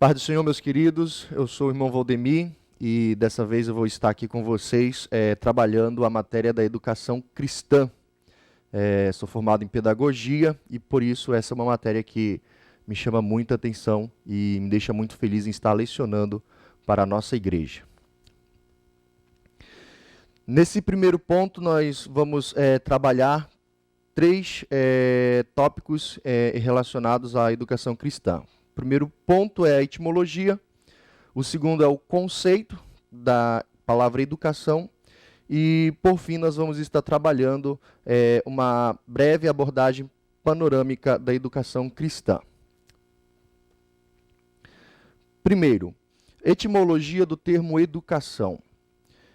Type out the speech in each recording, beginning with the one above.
Paz do Senhor, meus queridos, eu sou o irmão Valdemir e dessa vez eu vou estar aqui com vocês trabalhando a matéria da educação cristã. Sou formado em pedagogia e por isso essa é uma matéria que me chama muita atenção e me deixa muito feliz em estar lecionando para a nossa igreja. Nesse primeiro ponto nós vamos trabalhar três tópicos relacionados à educação cristã. O primeiro ponto é a etimologia, o segundo é o conceito da palavra educação e, por fim, nós vamos estar trabalhando uma breve abordagem panorâmica da educação cristã. Primeiro, etimologia do termo educação.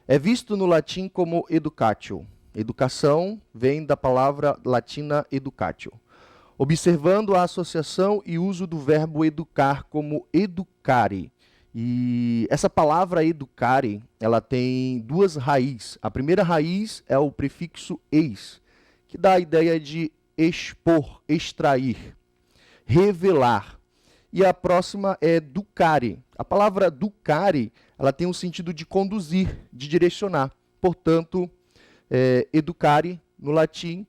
É visto no latim como educatio. Educação vem da palavra latina educatio. Observando a associação e uso do verbo educar como educare. E essa palavra educare, ela tem duas raízes. A primeira raiz é o prefixo eis, que dá a ideia de expor, extrair, revelar. E a próxima é ducare. A palavra ducare, ela tem um sentido de conduzir, de direcionar. Portanto, educare, no latim,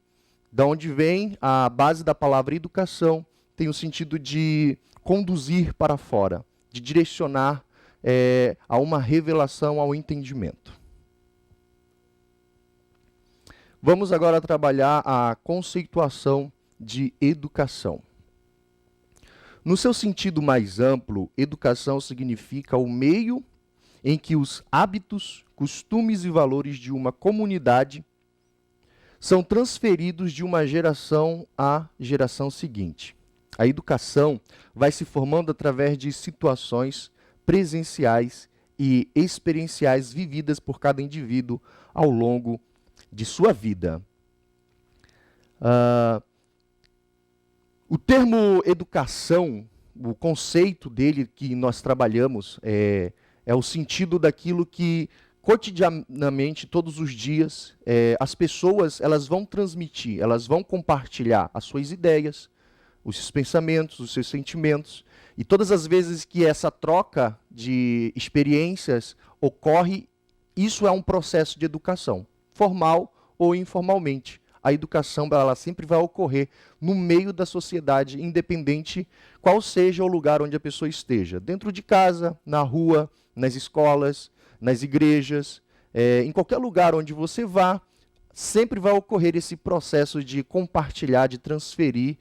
da onde vem a base da palavra educação, tem o sentido de conduzir para fora, de direcionar a uma revelação, ao entendimento. Vamos agora trabalhar a conceituação de educação. No seu sentido mais amplo, educação significa o meio em que os hábitos, costumes e valores de uma comunidade são transferidos de uma geração à geração seguinte. A educação vai se formando através de situações presenciais e experienciais vividas por cada indivíduo ao longo de sua vida. O termo educação, o conceito dele que nós trabalhamos é o sentido daquilo que cotidianamente, todos os dias, as pessoas elas vão transmitir, elas vão compartilhar as suas ideias, os seus pensamentos, os seus sentimentos. E todas as vezes que essa troca de experiências ocorre, isso é um processo de educação, formal ou informalmente. A educação ela sempre vai ocorrer no meio da sociedade, independente qual seja o lugar onde a pessoa esteja. Dentro de casa, na rua, nas escolas, nas igrejas, em qualquer lugar onde você vá, sempre vai ocorrer esse processo de compartilhar, de transferir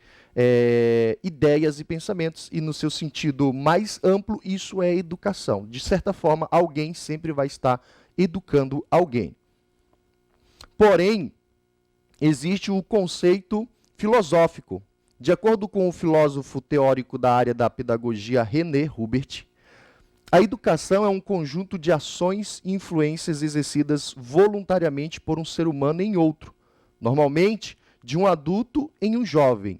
ideias e pensamentos. E no seu sentido mais amplo, isso é educação. De certa forma, alguém sempre vai estar educando alguém. Porém, existe o conceito filosófico. De acordo com o filósofo teórico da área da pedagogia René Hubert, a educação é um conjunto de ações e influências exercidas voluntariamente por um ser humano em outro, normalmente de um adulto em um jovem.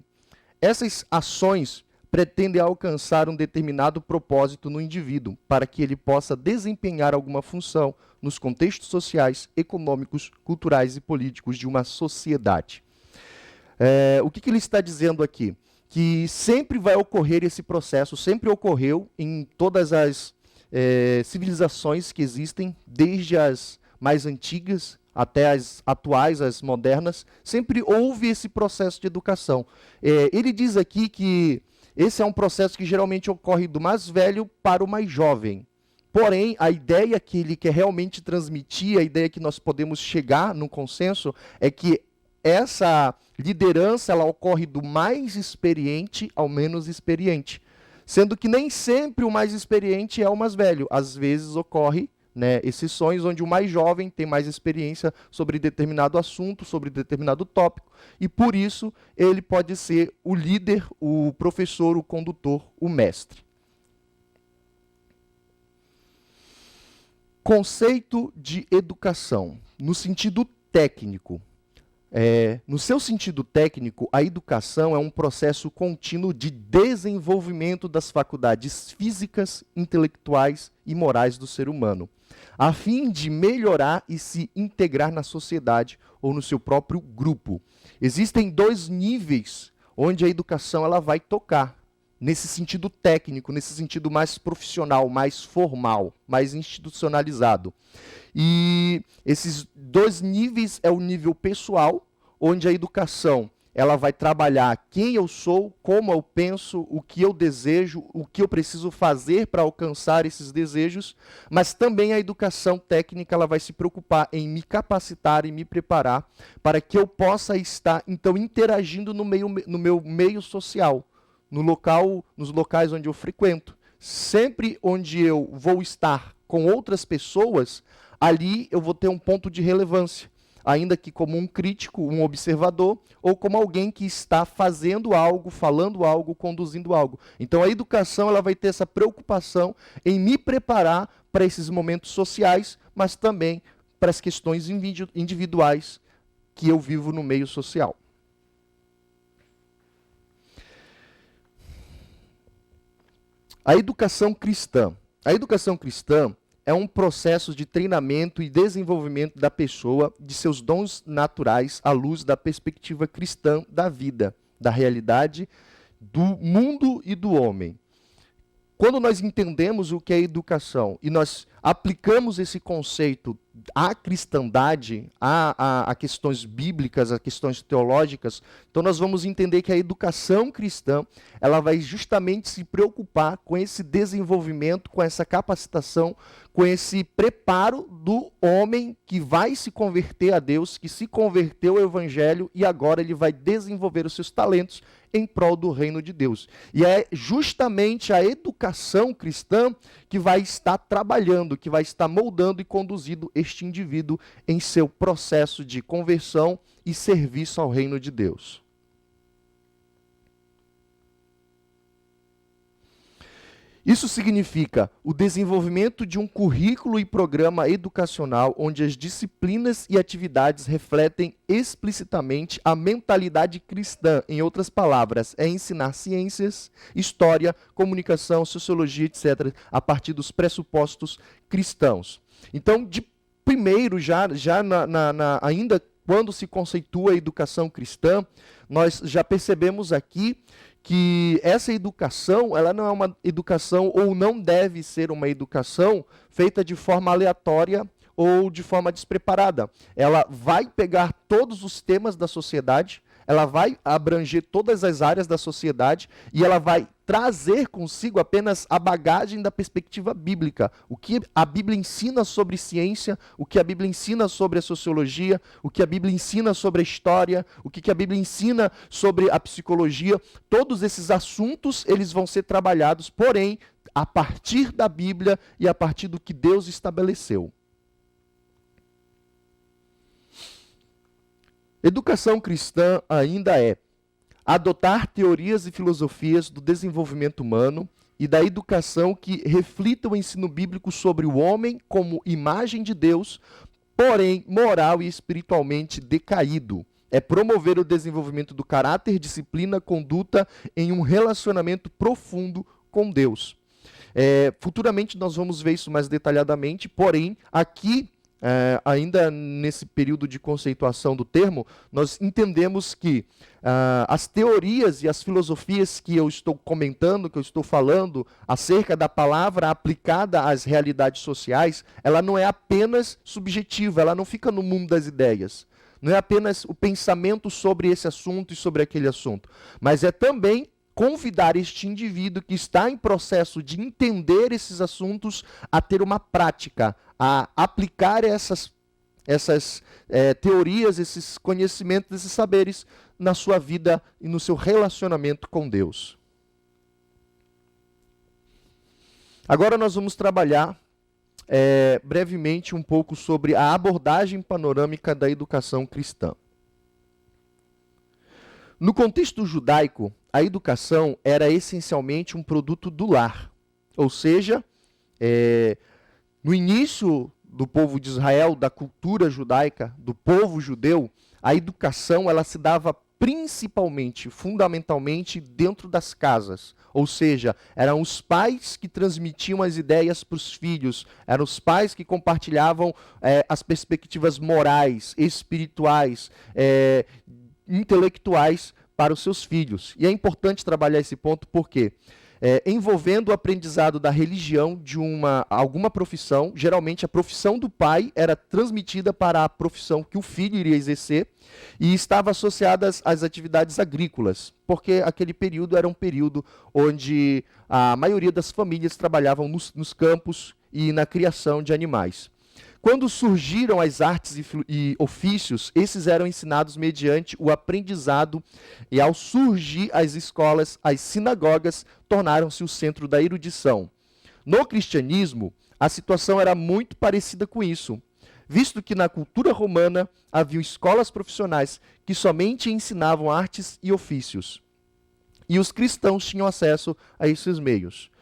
Essas ações pretendem alcançar um determinado propósito no indivíduo, para que ele possa desempenhar alguma função nos contextos sociais, econômicos, culturais e políticos de uma sociedade. O que ele está dizendo aqui? Que sempre vai ocorrer esse processo, sempre ocorreu em todas as civilizações que existem, desde as mais antigas até as atuais, as modernas, sempre houve esse processo de educação. Ele diz aqui que esse é um processo que geralmente ocorre do mais velho para o mais jovem. Porém, a ideia que ele quer realmente transmitir, a ideia que nós podemos chegar num consenso, é que essa liderança ela ocorre do mais experiente ao menos experiente. Sendo que nem sempre o mais experiente é o mais velho. Às vezes ocorre exceções onde o mais jovem tem mais experiência sobre determinado assunto, sobre determinado tópico, e por isso ele pode ser o líder, o professor, o condutor, o mestre. Conceito de educação, no sentido técnico. No seu sentido técnico, a educação é um processo contínuo de desenvolvimento das faculdades físicas, intelectuais e morais do ser humano, a fim de melhorar e se integrar na sociedade ou no seu próprio grupo. Existem dois níveis onde a educação ela vai tocar. nesse sentido técnico, nesse sentido mais profissional, mais formal, mais institucionalizado. E esses dois níveis é o nível pessoal, onde a educação ela vai trabalhar quem eu sou, como eu penso, o que eu desejo, o que eu preciso fazer para alcançar esses desejos, mas também a educação técnica ela vai se preocupar em me capacitar e me preparar para que eu possa estar, então, interagindo no meu meio social, nos locais onde eu frequento. Sempre onde eu vou estar com outras pessoas, ali eu vou ter um ponto de relevância, ainda que como um crítico, um observador, ou como alguém que está fazendo algo, falando algo, conduzindo algo. Então a educação ela vai ter essa preocupação em me preparar para esses momentos sociais, mas também para as questões individuais que eu vivo no meio social. A educação cristã. A educação cristã é um processo de treinamento e desenvolvimento da pessoa, de seus dons naturais, à luz da perspectiva cristã da vida, da realidade, do mundo e do homem. Quando nós entendemos o que é educação e nós aplicamos esse conceito à cristandade, a questões bíblicas, a questões teológicas, então nós vamos entender que a educação cristã ela vai justamente se preocupar com esse desenvolvimento, com essa capacitação, com esse preparo do homem que vai se converter a Deus, que se converteu ao Evangelho e agora ele vai desenvolver os seus talentos em prol do reino de Deus. E é justamente a educação cristã que vai estar trabalhando, que vai estar moldando e conduzindo este indivíduo em seu processo de conversão e serviço ao reino de Deus. Isso significa o desenvolvimento de um currículo e programa educacional onde as disciplinas e atividades refletem explicitamente a mentalidade cristã. Em outras palavras, é ensinar ciências, história, comunicação, sociologia, etc., a partir dos pressupostos cristãos. Então, de primeiro, ainda quando se conceitua a educação cristã, nós já percebemos aqui que essa educação, ela não é uma educação ou não deve ser uma educação feita de forma aleatória ou de forma despreparada. Ela vai pegar todos os temas da sociedade, ela vai abranger todas as áreas da sociedade e ela vai trazer consigo apenas a bagagem da perspectiva bíblica. O que a Bíblia ensina sobre ciência, o que a Bíblia ensina sobre a sociologia, o que a Bíblia ensina sobre a história, o que a Bíblia ensina sobre a psicologia. Todos esses assuntos eles vão ser trabalhados, porém, a partir da Bíblia e a partir do que Deus estabeleceu. Educação cristã ainda é adotar teorias e filosofias do desenvolvimento humano e da educação que reflitam o ensino bíblico sobre o homem como imagem de Deus, porém moral e espiritualmente decaído. É promover o desenvolvimento do caráter, disciplina, conduta em um relacionamento profundo com Deus. Futuramente nós vamos ver isso mais detalhadamente, porém aqui ainda nesse período de conceituação do termo, nós entendemos que as teorias e as filosofias que eu estou comentando, que eu estou falando acerca da palavra aplicada às realidades sociais, ela não é apenas subjetiva, ela não fica no mundo das ideias. Não é apenas o pensamento sobre esse assunto e sobre aquele assunto, mas é também convidar este indivíduo que está em processo de entender esses assuntos a ter uma prática, a aplicar essas teorias, esses conhecimentos, esses saberes na sua vida e no seu relacionamento com Deus. Agora nós vamos trabalhar brevemente um pouco sobre a abordagem panorâmica da educação cristã. No contexto judaico, a educação era essencialmente um produto do lar. Ou seja, no início do povo de Israel, da cultura judaica, do povo judeu, a educação ela se dava principalmente, fundamentalmente, dentro das casas. Ou seja, eram os pais que transmitiam as ideias para os filhos, eram os pais que compartilhavam as perspectivas morais, espirituais, intelectuais para os seus filhos. E é importante trabalhar esse ponto porque envolvendo o aprendizado da religião de alguma profissão, geralmente a profissão do pai era transmitida para a profissão que o filho iria exercer e estava associada às atividades agrícolas, porque aquele período era um período onde a maioria das famílias trabalhavam nos campos e na criação de animais. Quando surgiram as artes e ofícios, esses eram ensinados mediante o aprendizado, e ao surgir as escolas, as sinagogas tornaram-se o centro da erudição. No cristianismo, a situação era muito parecida com isso, visto que na cultura romana havia escolas profissionais que somente ensinavam artes e ofícios. E os cristãos tinham acesso a esses meios.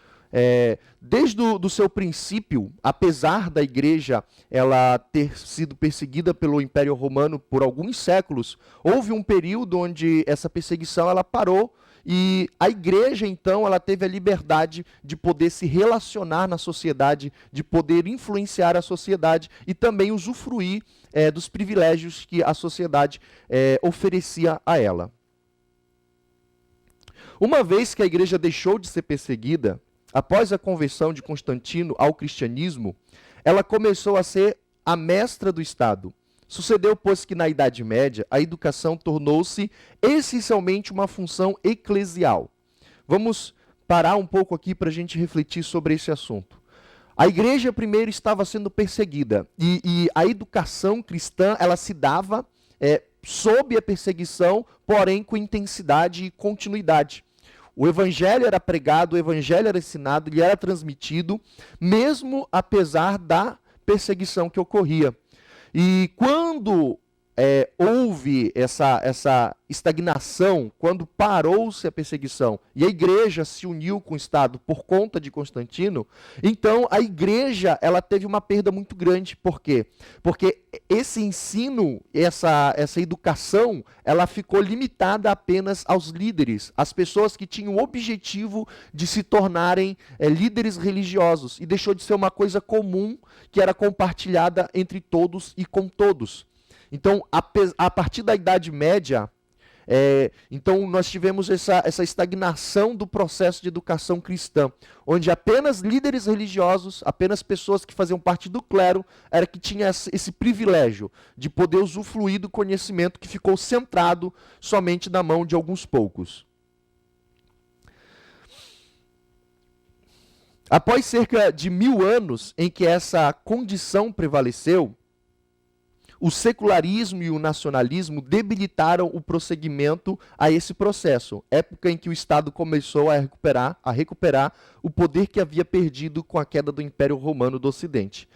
Desde o seu princípio, apesar da igreja ela ter sido perseguida pelo Império Romano por alguns séculos, houve um período onde essa perseguição ela parou e a igreja, então, ela teve a liberdade de poder se relacionar na sociedade, de poder influenciar a sociedade e também usufruir dos privilégios que a sociedade oferecia a ela. Uma vez que a igreja deixou de ser perseguida, após a conversão de Constantino ao cristianismo, ela começou a ser a mestra do Estado. Sucedeu, pois, que na Idade Média, a educação tornou-se essencialmente uma função eclesial. Vamos parar um pouco aqui para a gente refletir sobre esse assunto. A igreja primeiro estava sendo perseguida e a educação cristã ela se dava sob a perseguição, porém com intensidade e continuidade. O evangelho era pregado, o evangelho era ensinado, ele era transmitido, mesmo apesar da perseguição que ocorria. E quando houve essa estagnação, quando parou-se a perseguição e a igreja se uniu com o Estado por conta de Constantino, então a igreja ela teve uma perda muito grande. Por quê? Porque esse ensino, essa educação, ela ficou limitada apenas aos líderes, às pessoas que tinham o objetivo de se tornarem líderes religiosos, e deixou de ser uma coisa comum que era compartilhada entre todos e com todos. Então, a partir da Idade Média, então nós tivemos essa estagnação do processo de educação cristã, onde apenas líderes religiosos, apenas pessoas que faziam parte do clero, era que tinha esse privilégio de poder usufruir do conhecimento que ficou centrado somente na mão de alguns poucos. Após cerca de 1000 anos em que essa condição prevaleceu, o secularismo e o nacionalismo debilitaram o prosseguimento a esse processo, época em que o Estado começou a recuperar o poder que havia perdido com a queda do Império Romano do Ocidente.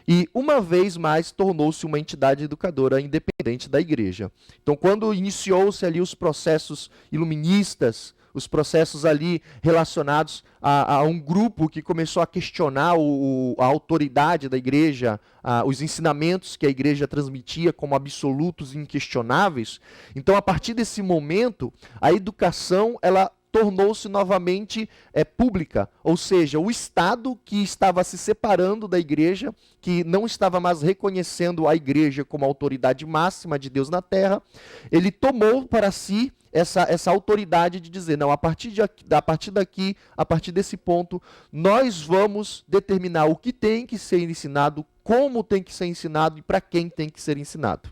E, uma vez mais, tornou-se uma entidade educadora independente da Igreja. Então, quando iniciou-se ali os processos iluministas, os processos ali relacionados a um grupo que começou a questionar a autoridade da igreja, os ensinamentos que a igreja transmitia como absolutos e inquestionáveis. Então, a partir desse momento, a educação ela tornou-se novamente pública, ou seja, o Estado que estava se separando da igreja, que não estava mais reconhecendo a igreja como a autoridade máxima de Deus na terra, ele tomou para si essa autoridade de dizer, não, a partir daqui, a partir desse ponto, nós vamos determinar o que tem que ser ensinado, como tem que ser ensinado e para quem tem que ser ensinado.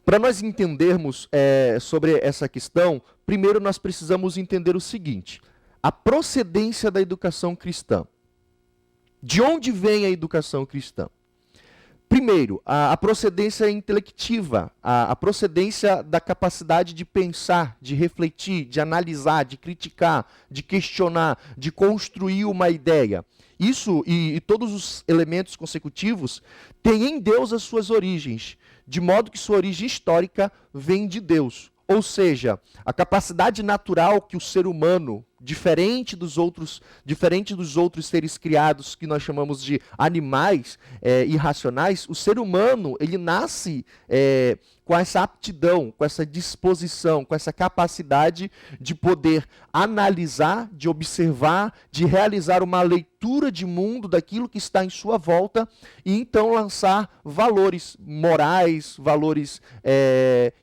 Para nós entendermos sobre essa questão, primeiro nós precisamos entender o seguinte: a procedência da educação cristã. De onde vem a educação cristã? Primeiro, a procedência intelectiva, a procedência da capacidade de pensar, de refletir, de analisar, de criticar, de questionar, de construir uma ideia. Isso e todos os elementos consecutivos têm em Deus as suas origens, de modo que sua origem histórica vem de Deus. Ou seja, a capacidade natural que o ser humano, diferente dos outros seres criados que nós chamamos de animais irracionais, o ser humano ele nasce com essa aptidão, com essa disposição, com essa capacidade de poder analisar, de observar, de realizar uma leitura de mundo daquilo que está em sua volta e então lançar valores morais, valores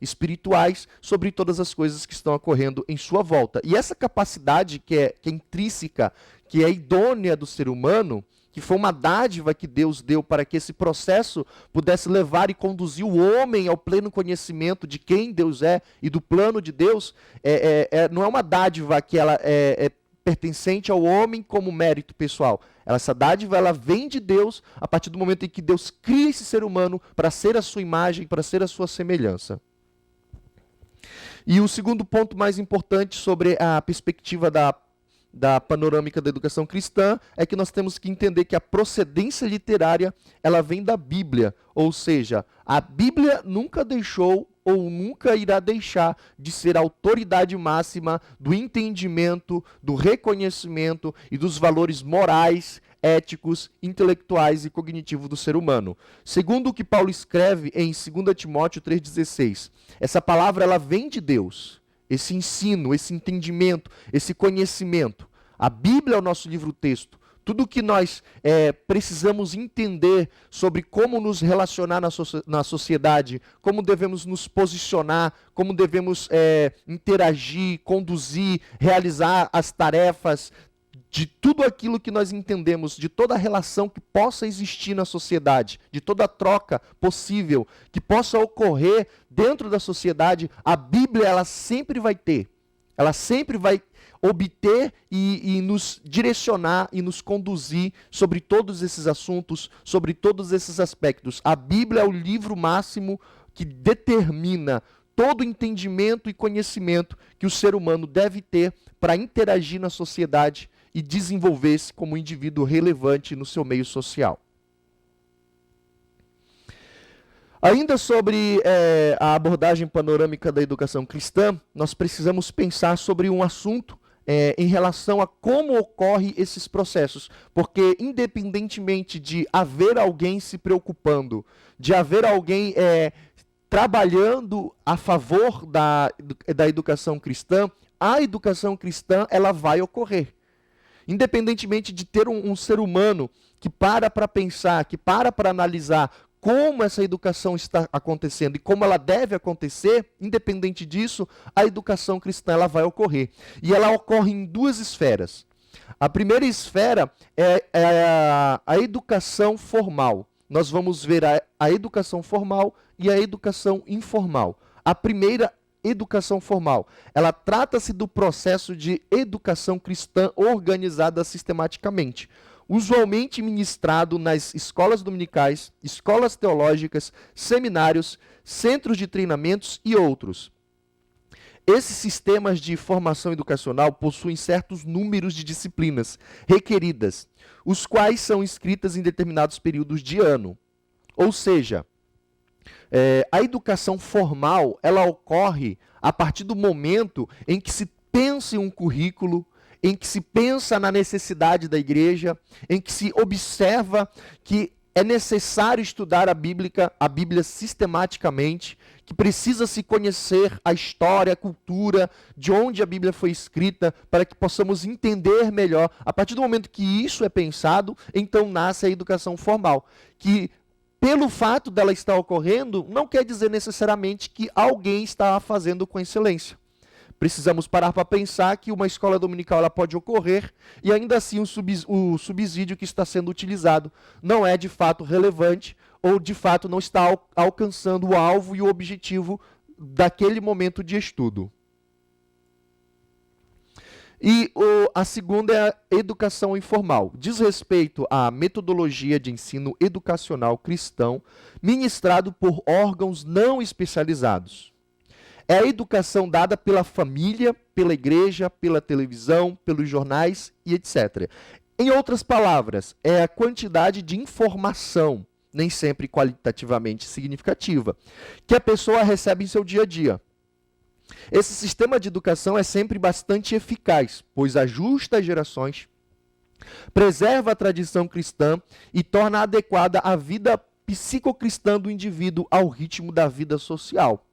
espirituais sobre todas as coisas que estão ocorrendo em sua volta. E essa capacidade que é intrínseca, que é idônea do ser humano, que foi uma dádiva que Deus deu para que esse processo pudesse levar e conduzir o homem ao pleno conhecimento de quem Deus é e do plano de Deus, não é uma dádiva que ela é pertencente ao homem como mérito pessoal. Essa dádiva ela vem de Deus a partir do momento em que Deus cria esse ser humano para ser a sua imagem, para ser a sua semelhança. E o segundo ponto mais importante sobre a perspectiva da panorâmica da educação cristã é que nós temos que entender que a procedência literária ela vem da Bíblia, ou seja, a Bíblia nunca deixou ou nunca irá deixar de ser a autoridade máxima do entendimento, do reconhecimento e dos valores morais, éticos, intelectuais e cognitivos do ser humano. Segundo o que Paulo escreve em 2 Timóteo 3,16, essa palavra ela vem de Deus. Esse ensino, esse entendimento, esse conhecimento. A Bíblia é o nosso livro-texto. Tudo o que nós precisamos entender sobre como nos relacionar na sociedade, como devemos nos posicionar, como devemos interagir, conduzir, realizar as tarefas, de tudo aquilo que nós entendemos, de toda a relação que possa existir na sociedade, de toda a troca possível que possa ocorrer dentro da sociedade, a Bíblia ela sempre vai ter, ela sempre vai obter e nos direcionar e nos conduzir sobre todos esses assuntos, sobre todos esses aspectos. A Bíblia é o livro máximo que determina todo o entendimento e conhecimento que o ser humano deve ter para interagir na sociedade e desenvolver-se como um indivíduo relevante no seu meio social. Ainda sobre a abordagem panorâmica da educação cristã, nós precisamos pensar sobre um assunto em relação a como ocorrem esses processos, porque independentemente de haver alguém se preocupando, de haver alguém trabalhando a favor da educação cristã, a educação cristã ela vai ocorrer. Independentemente de ter um ser humano que para pensar, que para analisar como essa educação está acontecendo e como ela deve acontecer, independente disso, a educação cristã ela vai ocorrer. E ela ocorre em duas esferas. A primeira esfera é a educação formal. Nós vamos ver a educação formal e a educação informal. A primeira educação formal, ela trata-se do processo de educação cristã organizada sistematicamente, usualmente ministrado nas escolas dominicais, escolas teológicas, seminários, centros de treinamentos e outros. Esses sistemas de formação educacional possuem certos números de disciplinas requeridas, os quais são inscritas em determinados períodos de ano. Ou seja, a educação formal, ela ocorre a partir do momento em que se pensa em um currículo, em que se pensa na necessidade da igreja, em que se observa que é necessário estudar a Bíblia sistematicamente, que precisa se conhecer a história, a cultura, de onde a Bíblia foi escrita, para que possamos entender melhor. A partir do momento que isso é pensado, então nasce a educação formal, que pelo fato dela estar ocorrendo, não quer dizer necessariamente que alguém está fazendo com excelência. Precisamos parar para pensar que uma escola dominical ela pode ocorrer e ainda assim o subsídio que está sendo utilizado não é de fato relevante ou de fato não está alcançando o alvo e o objetivo daquele momento de estudo. E a segunda é a educação informal. Diz respeito à metodologia de ensino educacional cristão ministrado por órgãos não especializados. É a educação dada pela família, pela igreja, pela televisão, pelos jornais e etc. Em outras palavras, é a quantidade de informação, nem sempre qualitativamente significativa, que a pessoa recebe em seu dia a dia. Esse sistema de educação é sempre bastante eficaz, pois ajusta as gerações, preserva a tradição cristã e torna adequada a vida psicocristã do indivíduo ao ritmo da vida social.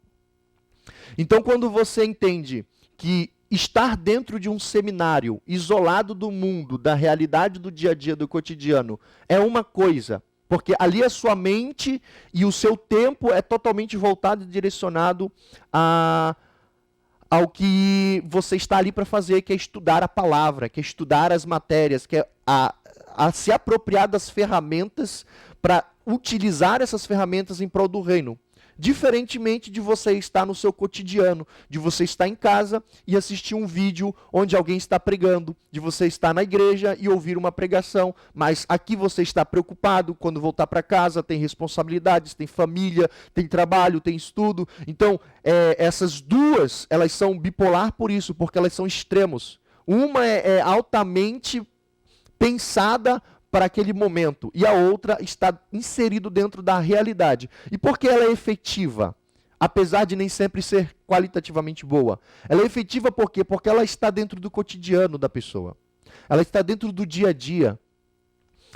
Então, quando você entende que estar dentro de um seminário, isolado do mundo, da realidade do dia a dia, do cotidiano, é uma coisa, porque ali a sua mente e o seu tempo é totalmente voltado e direcionado ao que você está ali para fazer, que é estudar a palavra, que é estudar as matérias, que é a se apropriar das ferramentas para utilizar essas ferramentas em prol do reino. Diferentemente de você estar no seu cotidiano, de você estar em casa e assistir um vídeo onde alguém está pregando, de você estar na igreja e ouvir uma pregação, mas aqui você está preocupado quando voltar para casa, tem responsabilidades, tem família, tem trabalho, tem estudo. Então, essas duas, elas são bipolar por isso, porque elas são extremos. Uma é altamente pensada para aquele momento, e a outra está inserido dentro da realidade. E por que ela é efetiva? Apesar de nem sempre ser qualitativamente boa. Ela é efetiva por quê? Porque ela está dentro do cotidiano da pessoa. Ela está dentro do dia a dia.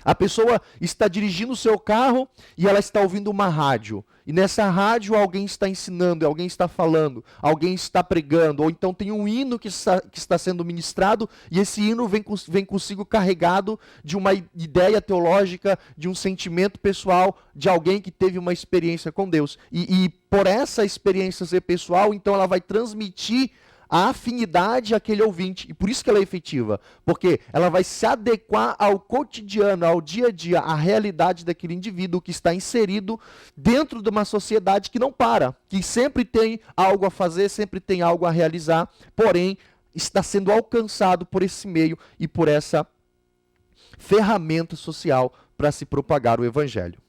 A pessoa está dirigindo o seu carro e ela está ouvindo uma rádio. E nessa rádio alguém está ensinando, alguém está falando, alguém está pregando. Ou então tem um hino que está sendo ministrado e esse hino vem consigo carregado de uma ideia teológica, de um sentimento pessoal, de alguém que teve uma experiência com Deus. E por essa experiência ser pessoal, então ela vai transmitir a afinidade àquele ouvinte, e por isso que ela é efetiva, porque ela vai se adequar ao cotidiano, ao dia a dia, à realidade daquele indivíduo que está inserido dentro de uma sociedade que não para, que sempre tem algo a fazer, sempre tem algo a realizar, porém está sendo alcançado por esse meio e por essa ferramenta social para se propagar o evangelho.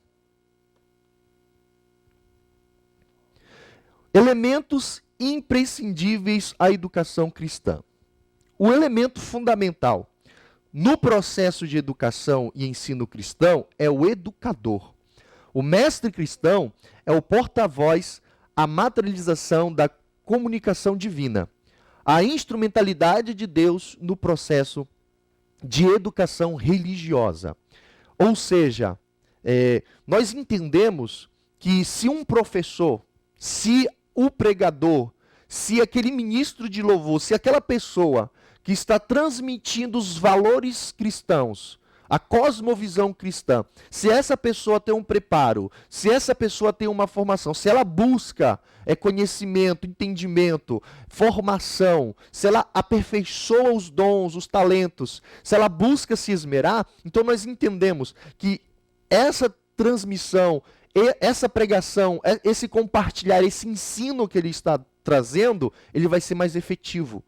Elementos imprescindíveis à educação cristã. O elemento fundamental no processo de educação e ensino cristão é o educador. O mestre cristão é o porta-voz, a materialização da comunicação divina, a instrumentalidade de Deus no processo de educação religiosa. Ou seja, nós entendemos que se um professor, se o pregador, se aquele ministro de louvor, se aquela pessoa que está transmitindo os valores cristãos, a cosmovisão cristã, se essa pessoa tem um preparo, se essa pessoa tem uma formação, se ela busca conhecimento, entendimento, formação, se ela aperfeiçoa os dons, os talentos, se ela busca se esmerar, então nós entendemos que essa transmissão, essa pregação, esse compartilhar, esse ensino que ele está trazendo, ele vai ser mais efetivo,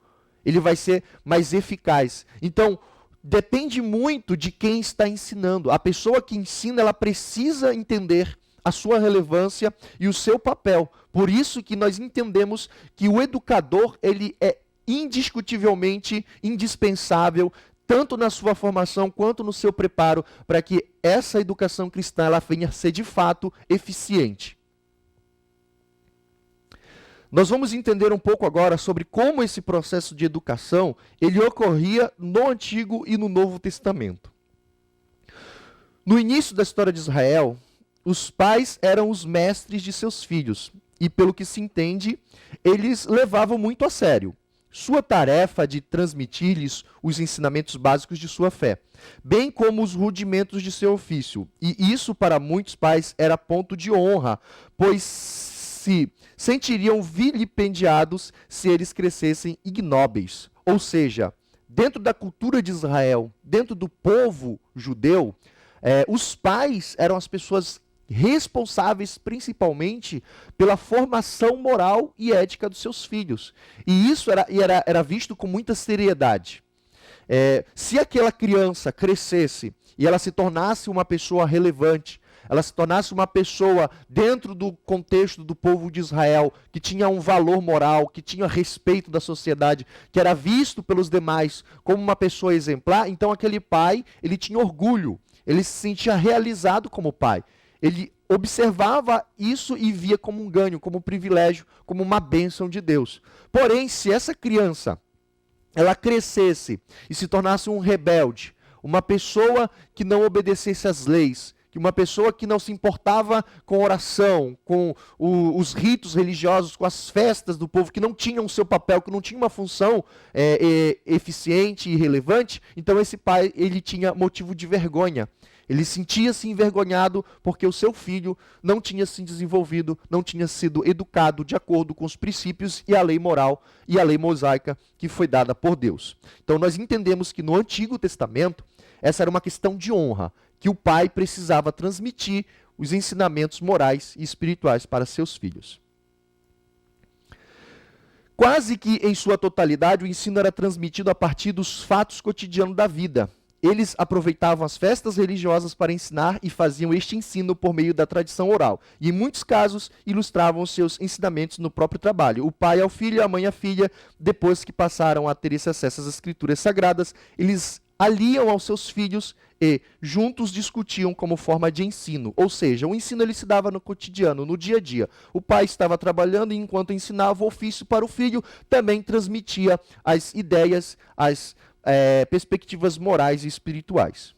ele vai ser mais eficaz. Então, depende muito de quem está ensinando. A pessoa que ensina, ela precisa entender a sua relevância e o seu papel. Por isso que nós entendemos que o educador, ele é indiscutivelmente indispensável, tanto na sua formação quanto no seu preparo, para que essa educação cristã ela venha a ser de fato eficiente. Nós vamos entender um pouco agora sobre como esse processo de educação ele ocorria no Antigo e no Novo Testamento. No início da história de Israel, os pais eram os mestres de seus filhos, e pelo que se entende, eles levavam muito a sério sua tarefa de transmitir-lhes os ensinamentos básicos de sua fé, bem como os rudimentos de seu ofício. E isso, para muitos pais, era ponto de honra, pois se sentiriam vilipendiados se eles crescessem ignóbeis. Ou seja, dentro da cultura de Israel, dentro do povo judeu, os pais eram as pessoas responsáveis principalmente pela formação moral e ética dos seus filhos. E isso era visto com muita seriedade. Se aquela criança crescesse e ela se tornasse uma pessoa relevante, ela se tornasse uma pessoa dentro do contexto do povo de Israel, que tinha um valor moral, que tinha respeito da sociedade, que era visto pelos demais como uma pessoa exemplar, então aquele pai, ele tinha orgulho, ele se sentia realizado como pai. Ele observava isso e via como um ganho, como um privilégio, como uma bênção de Deus. Porém, se essa criança ela crescesse e se tornasse um rebelde, uma pessoa que não obedecesse às leis, que uma pessoa que não se importava com oração, com os ritos religiosos, com as festas do povo, que não tinham o seu papel, que não tinha uma função eficiente e relevante, então esse pai ele tinha motivo de vergonha. Ele sentia-se envergonhado porque o seu filho não tinha se desenvolvido, não tinha sido educado de acordo com os princípios e a lei moral e a lei mosaica que foi dada por Deus. Então nós entendemos que no Antigo Testamento, essa era uma questão de honra, que o pai precisava transmitir os ensinamentos morais e espirituais para seus filhos. Quase que em sua totalidade, o ensino era transmitido a partir dos fatos cotidianos da vida. Eles aproveitavam as festas religiosas para ensinar e faziam este ensino por meio da tradição oral. E em muitos casos, ilustravam seus ensinamentos no próprio trabalho. O pai ao filho, a mãe à filha, depois que passaram a ter esse acesso às escrituras sagradas, eles aliam aos seus filhos e juntos discutiam como forma de ensino. Ou seja, o ensino ele se dava no cotidiano, no dia a dia. O pai estava trabalhando e enquanto ensinava o ofício para o filho, também transmitia as ideias, as perspectivas morais e espirituais.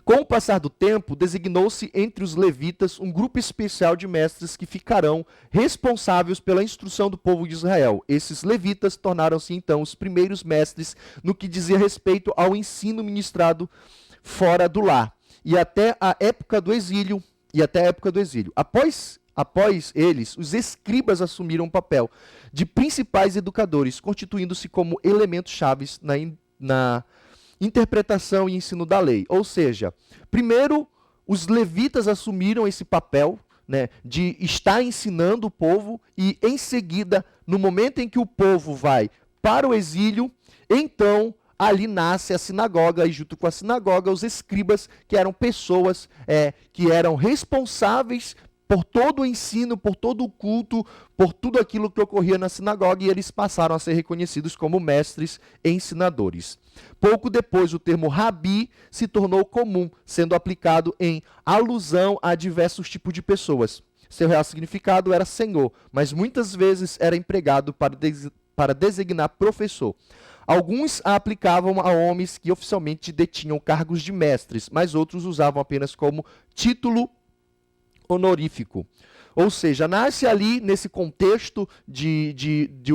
Com o passar do tempo, designou-se entre os levitas um grupo especial de mestres que ficarão responsáveis pela instrução do povo de Israel. Esses levitas tornaram-se então os primeiros mestres no que dizia respeito ao ensino ministrado fora do lar e até a época do exílio. Após eles, os escribas assumiram o papel de principais educadores, constituindo-se como elementos chaves na interpretação e ensino da lei. Ou seja, primeiro os levitas assumiram esse papel, né, de estar ensinando o povo e em seguida, no momento em que o povo vai para o exílio, então ali nasce a sinagoga e junto com a sinagoga os escribas, que eram pessoas que eram responsáveis por todo o ensino, por todo o culto, por tudo aquilo que ocorria na sinagoga, e eles passaram a ser reconhecidos como mestres e ensinadores. Pouco depois, o termo rabi se tornou comum, sendo aplicado em alusão a diversos tipos de pessoas. Seu real significado era senhor, mas muitas vezes era empregado para designar professor. Alguns a aplicavam a homens que oficialmente detinham cargos de mestres, mas outros usavam apenas como título honorífico. Ou seja, nasce ali nesse contexto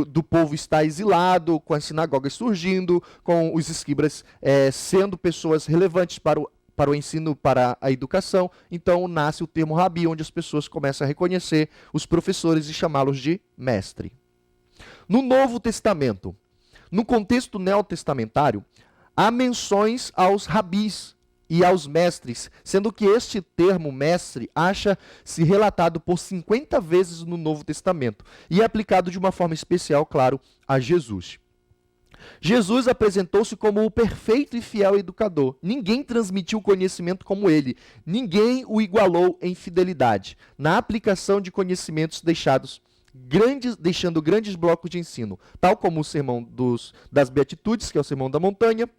do povo estar exilado, com as sinagogas surgindo, com os escribas sendo pessoas relevantes para o ensino, para a educação. Então nasce o termo rabi, onde as pessoas começam a reconhecer os professores e chamá-los de mestre. No Novo Testamento, no contexto neotestamentário, há menções aos rabis e aos mestres, sendo que este termo mestre acha-se relatado por 50 vezes no Novo Testamento e é aplicado de uma forma especial, claro, a Jesus. Jesus apresentou-se como o perfeito e fiel educador. Ninguém transmitiu conhecimento como ele. Ninguém o igualou em fidelidade na aplicação de conhecimentos deixando grandes blocos de ensino, tal como o sermão das Beatitudes, que é o sermão da montanha.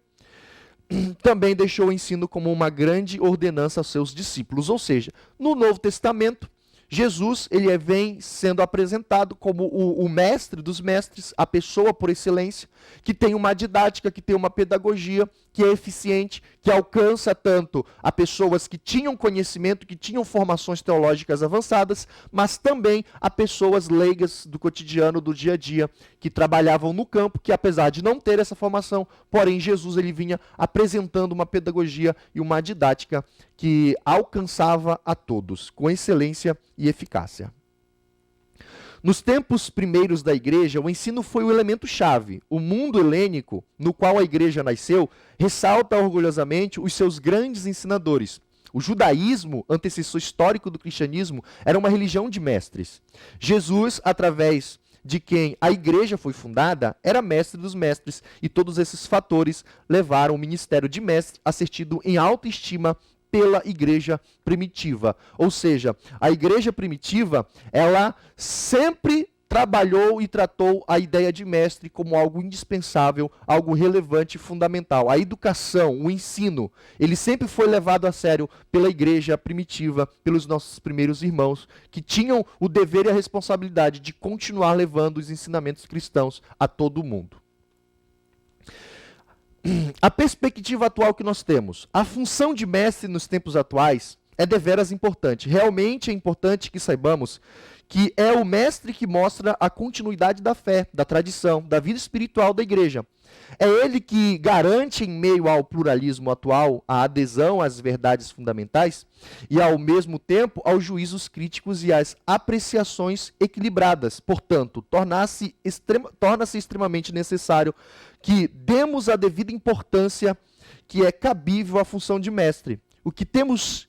Também deixou o ensino como uma grande ordenança aos seus discípulos. Ou seja, no Novo Testamento, Jesus ele vem sendo apresentado como o mestre dos mestres, a pessoa por excelência, que tem uma didática, que tem uma pedagogia, que é eficiente, que alcança tanto a pessoas que tinham conhecimento, que tinham formações teológicas avançadas, mas também a pessoas leigas do cotidiano, do dia a dia, que trabalhavam no campo, que apesar de não ter essa formação, porém Jesus ele vinha apresentando uma pedagogia e uma didática que alcançava a todos, com excelência e eficácia. Nos tempos primeiros da igreja, o ensino foi o elemento-chave. O mundo helênico, no qual a igreja nasceu, ressalta orgulhosamente os seus grandes ensinadores. O judaísmo, antecessor histórico do cristianismo, era uma religião de mestres. Jesus, através de quem a igreja foi fundada, era mestre dos mestres, e todos esses fatores levaram o ministério de mestre a ser tido em alta estima pela igreja primitiva. Ou seja, a igreja primitiva, ela sempre trabalhou e tratou a ideia de mestre como algo indispensável, algo relevante e fundamental. A educação, o ensino, ele sempre foi levado a sério pela igreja primitiva, pelos nossos primeiros irmãos, que tinham o dever e a responsabilidade de continuar levando os ensinamentos cristãos a todo mundo. A perspectiva atual que nós temos, a função de mestre nos tempos atuais é deveras importante. Realmente é importante que saibamos que é o mestre que mostra a continuidade da fé, da tradição, da vida espiritual da igreja. É ele que garante, em meio ao pluralismo atual, a adesão às verdades fundamentais e, ao mesmo tempo, aos juízos críticos e às apreciações equilibradas. Portanto, torna-se extremamente necessário que demos a devida importância que é cabível à função de mestre. O que temos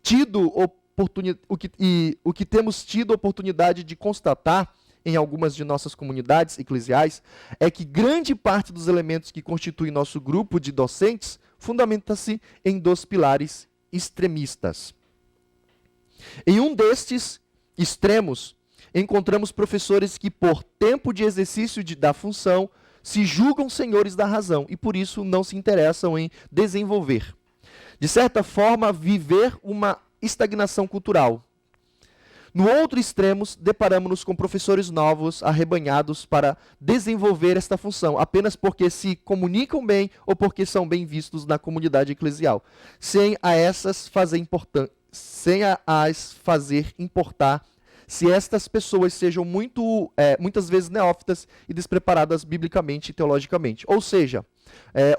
tido oportunidade de constatar em algumas de nossas comunidades eclesiais é que grande parte dos elementos que constituem nosso grupo de docentes fundamenta-se em dois pilares extremistas. Em um destes extremos, encontramos professores que, por tempo de exercício da função, se julgam senhores da razão e, por isso, não se interessam em desenvolver. De certa forma, viver uma estagnação cultural. No outro extremo, deparamos-nos com professores novos, arrebanhados para desenvolver esta função, apenas porque se comunicam bem ou porque são bem vistos na comunidade eclesial, sem as fazer importar se estas pessoas sejam muitas vezes neófitas e despreparadas biblicamente e teologicamente. Ou seja,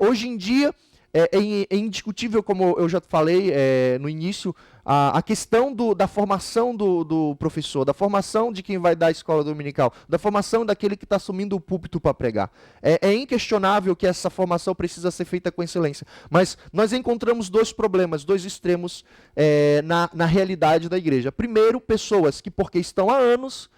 hoje em dia, é indiscutível, como eu já falei no início, a questão da formação do professor, da formação de quem vai dar a escola dominical, da formação daquele que está assumindo o púlpito para pregar. É inquestionável que essa formação precisa ser feita com excelência. Mas nós encontramos dois problemas, dois extremos na realidade da igreja. Primeiro, pessoas que, porque estão há anos,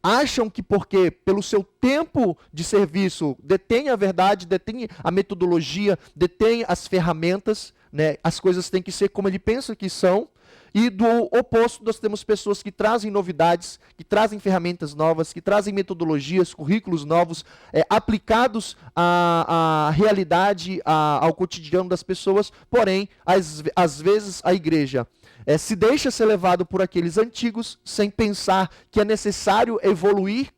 acham que porque, pelo seu tempo de serviço, detém a verdade, detém a metodologia, detém as ferramentas, as coisas têm que ser como ele pensa que são. E do oposto, nós temos pessoas que trazem novidades, que trazem ferramentas novas, que trazem metodologias, currículos novos, aplicados à realidade, ao cotidiano das pessoas. Porém, às vezes a igreja se deixa ser levado por aqueles antigos, sem pensar que é necessário evoluir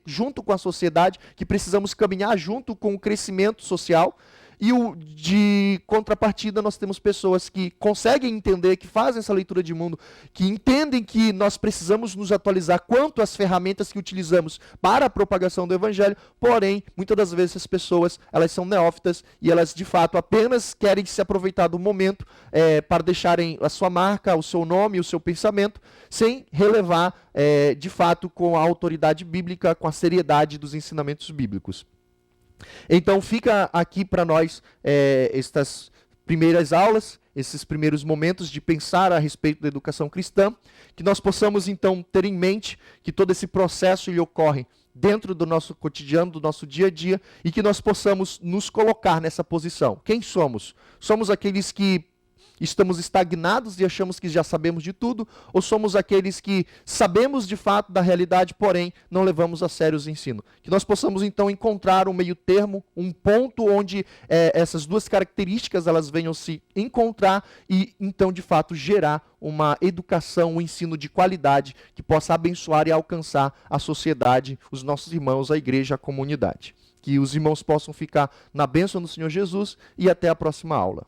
junto com a sociedade, que precisamos caminhar junto com o crescimento social. E de contrapartida, nós temos pessoas que conseguem entender, que fazem essa leitura de mundo, que entendem que nós precisamos nos atualizar quanto às ferramentas que utilizamos para a propagação do evangelho, porém, muitas das vezes as pessoas, elas são neófitas e elas, de fato, apenas querem se aproveitar do momento para deixarem a sua marca, o seu nome, o seu pensamento, sem relevar, de fato, com a autoridade bíblica, com a seriedade dos ensinamentos bíblicos. Então fica aqui para nós estas primeiras aulas, esses primeiros momentos de pensar a respeito da educação cristã, que nós possamos então ter em mente que todo esse processo ele ocorre dentro do nosso cotidiano, do nosso dia a dia, e que nós possamos nos colocar nessa posição. Quem somos? Somos aqueles que estamos estagnados e achamos que já sabemos de tudo, ou somos aqueles que sabemos de fato da realidade, porém não levamos a sério os ensinos? Que nós possamos então encontrar um meio termo, um ponto onde essas duas características elas venham se encontrar e então de fato gerar uma educação, um ensino de qualidade que possa abençoar e alcançar a sociedade, os nossos irmãos, a igreja, a comunidade. Que os irmãos possam ficar na bênção do Senhor Jesus e até a próxima aula.